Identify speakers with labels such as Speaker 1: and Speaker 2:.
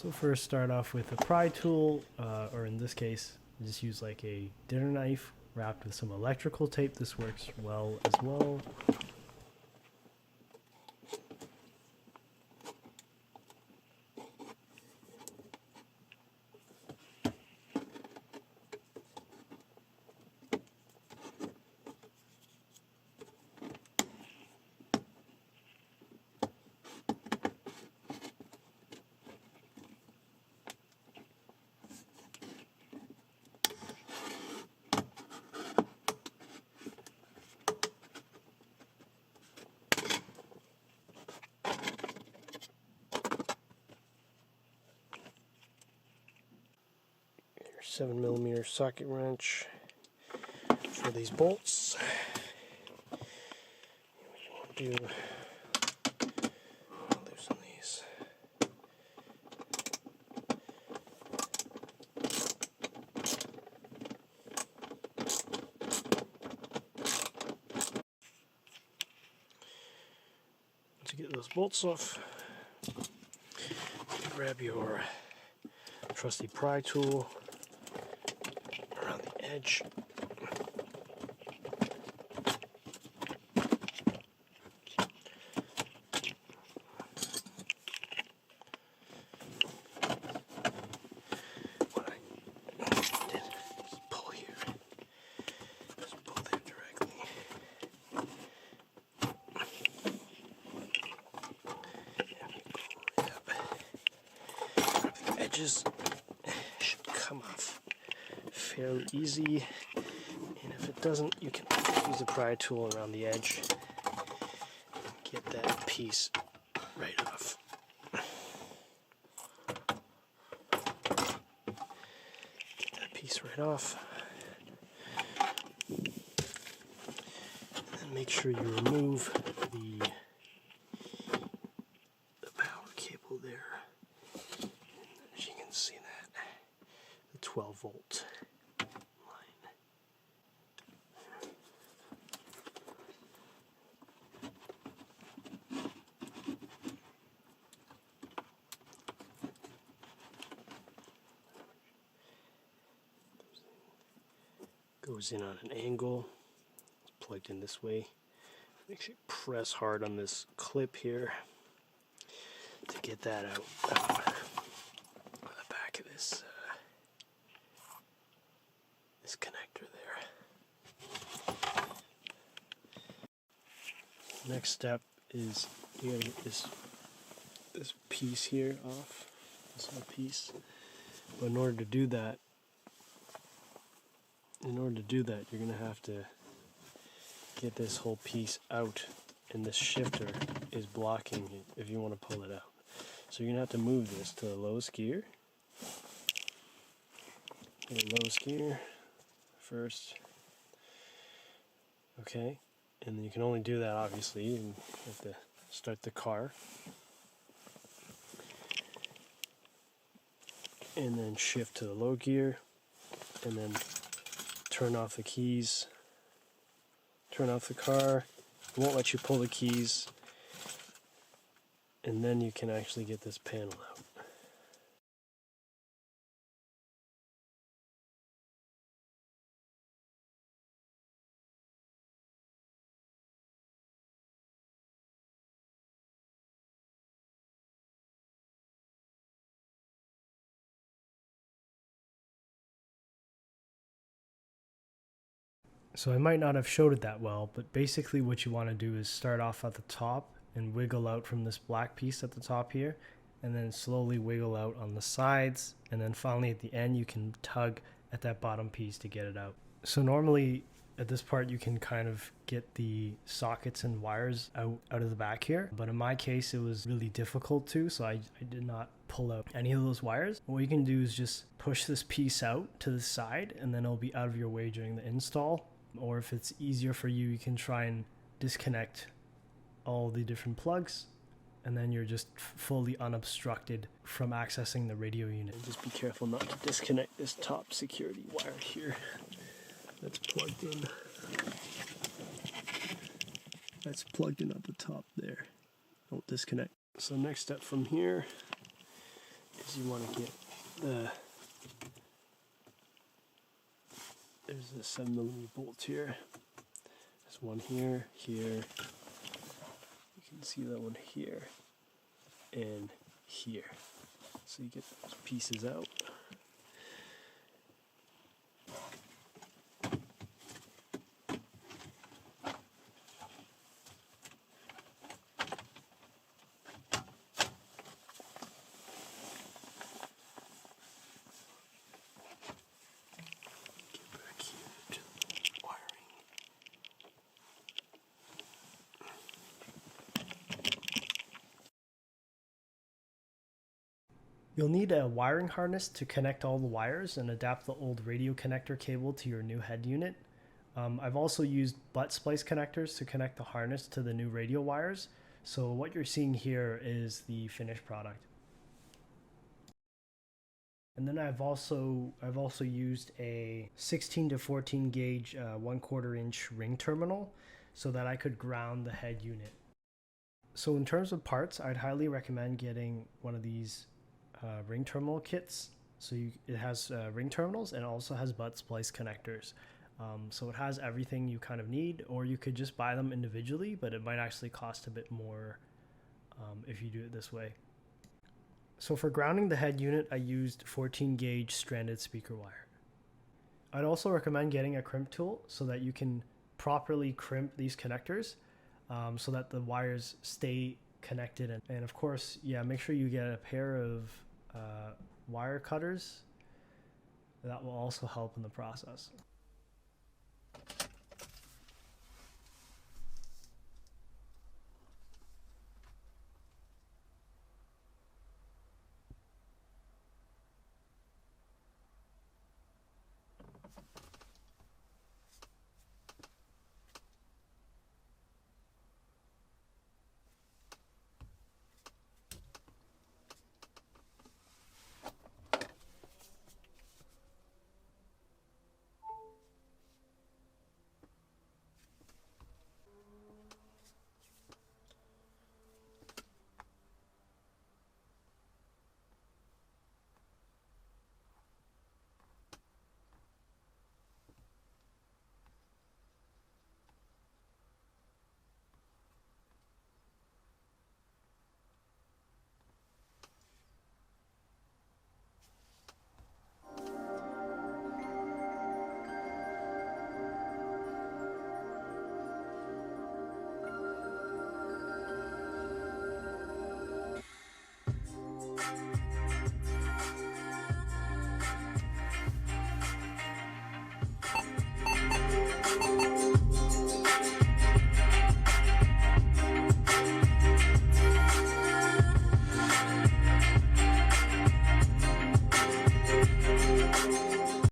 Speaker 1: So first start off with a pry tool, or in this case, just use like a dinner knife wrapped with some electrical tape. This works well as well. Your 7mm socket wrench for these bolts. What you want to do, loosen these. To get those bolts off, grab your trusty pry tool around the edge. What I did is pull here. Just pull there directly. The edges should come off fairly easy, and if it doesn't, you can use the pry tool around the edge and get that piece right off. Get that piece right off, and then make sure you remove the power cable there. As you can see that, the 12-volt line. Goes in on an angle. It's plugged in this way. Make sure you press hard on this clip here to get that out on the back of this this connector there. Next step is you gotta get this piece here off, this whole piece. But in order to do that, you're gonna have to get this whole piece out, and this shifter is blocking it if you want to pull it out. So you're gonna have to move this to the lowest gear. The lowest gear first. Okay, and then you can only do that obviously. You have to start the car, and then shift to the low gear, and then turn off the keys. Turn off the car. It won't let you pull the keys, and then you can actually get this panel out. So I might not have showed it that well, but basically what you want to do is start off at the top and wiggle out from this black piece at the top here, and then slowly wiggle out on the sides, and then finally at the end you can tug at that bottom piece to get it out. So normally at this part you can kind of get the sockets and wires out of the back here, but in my case it was really difficult to, so I did not pull out any of those wires. What you can do is just push this piece out to the side, and then it'll be out of your way during the install. Or if it's easier for you, you can try and disconnect all the different plugs, and then you're just fully unobstructed from accessing the radio unit. And just be careful not to disconnect this top security wire here that's plugged in. That's plugged in at the top there. Don't disconnect. So next step from here is is you want to get there's a 7mm bolt here. There's one here, here. You can see that one here and here. So you get those pieces out. You'll need a wiring harness to connect all the wires and adapt the old radio connector cable to your new head unit. I've also used butt splice connectors to connect the harness to the new radio wires. So what you're seeing here is the finished product. And then I've also used a 16 to 14 gauge 1/4 inch ring terminal so that I could ground the head unit. So in terms of parts, I'd highly recommend getting one of these ring terminal kits. So it has ring terminals and also has butt splice connectors. So it has everything you kind of need, or you could just buy them individually, but it might actually cost a bit more if you do it this way. So for grounding the head unit, I used 14 gauge stranded speaker wire. I'd also recommend getting a crimp tool so that you can properly crimp these connectors so that the wires stay connected. And of course, yeah, make sure you get a pair of wire cutters. That will also help in the process.